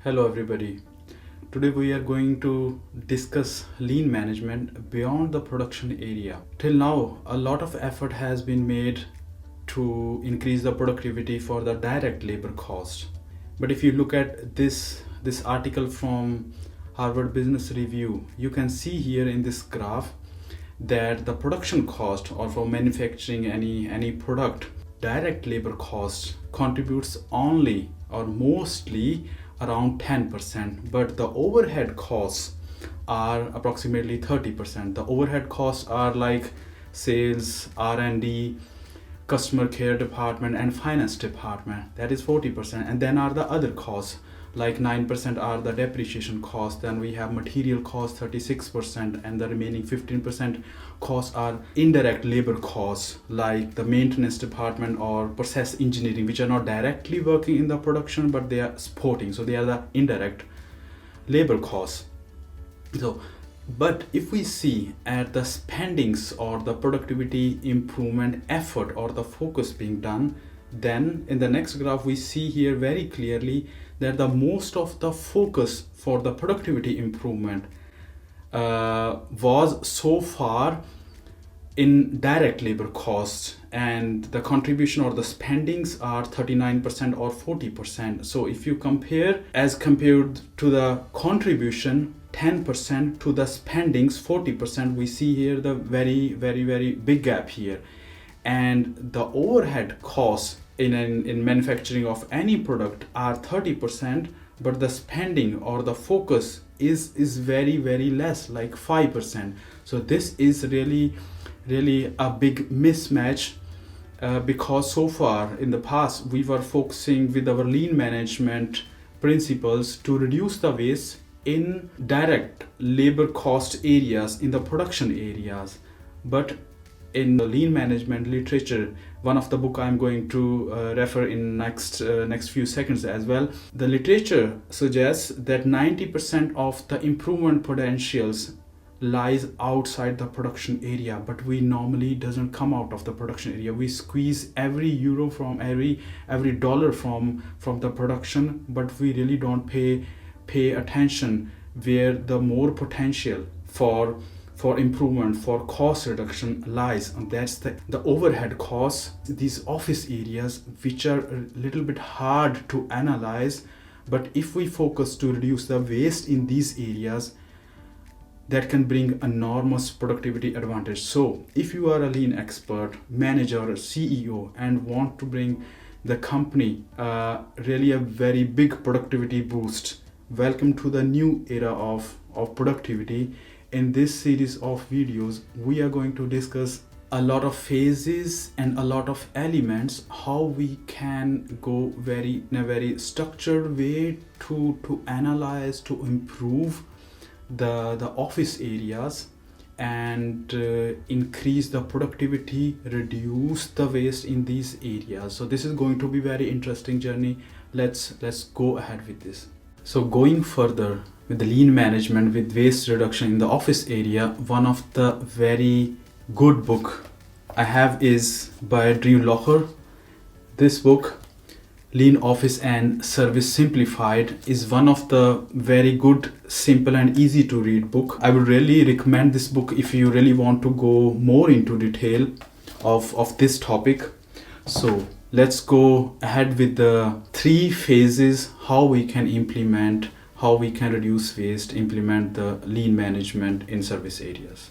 Hello everybody. Today we are going to discuss lean management beyond the production area. Till now, a lot of effort has been made to increase the productivity for the direct labor cost. But if you look at this article from Harvard Business Review, you can see here in this graph that the production cost or for manufacturing any product, direct labor cost contributes only or mostly around 10%, but the overhead costs are approximately 30%. The overhead costs are like sales, R&D, customer care department and finance department, that is 40%. And then are the other costs, like 9% are the depreciation costs. Then we have material costs 36%, and the remaining 15% costs are indirect labor costs, like the maintenance department or process engineering, which are not directly working in the production but they are supporting, so they are the indirect labor costs. But if we see at the spendings or the productivity improvement effort or the focus being done, then in the next graph we see here very clearly that the most of the focus for the productivity improvement was so far in direct labor costs, and the contribution or the spendings are 39% or 40%. So if you compare as compared to the contribution 10% to the spendings 40%, we see here the very big gap here. And the overhead costs in manufacturing of any product are 30%, but the spending or the focus is very less, like 5%. So this is really a big mismatch, because so far in the past we were focusing with our lean management principles to reduce the waste in direct labor cost areas, in the production areas. But in the lean management literature, one of the book I'm going to refer in next few seconds as well, the literature suggests that 90% of the improvement potentials lies outside the production area, but we normally doesn't come out of the production area. We squeeze every euro from every dollar from the production, but we really don't pay attention where the more potential for improvement, for cost reduction lies. And that's the overhead costs, these office areas, which are a little bit hard to analyze. But if we focus to reduce the waste in these areas, that can bring enormous productivity advantage. So if you are a lean expert, manager, or CEO and want to bring the company really a very big productivity boost, welcome to the new era of productivity. In this series of videos, we are going to discuss a lot of phases and a lot of elements, how we can go in a very structured way to analyze, to improve the office areas and increase the productivity, reduce the waste in these areas. So this is going to be very interesting journey. Let's go ahead with this. So going further with the lean management, with waste reduction in the office area, one of the very good book I have is by Drew Locher. This book, Lean Office and Service Simplified, is one of the very good, simple and easy to read book. I would really recommend this book if you really want to go more into detail of this topic. So let's go ahead with the 3 phases, how we can implement, how we can reduce waste, implement the lean management in service areas.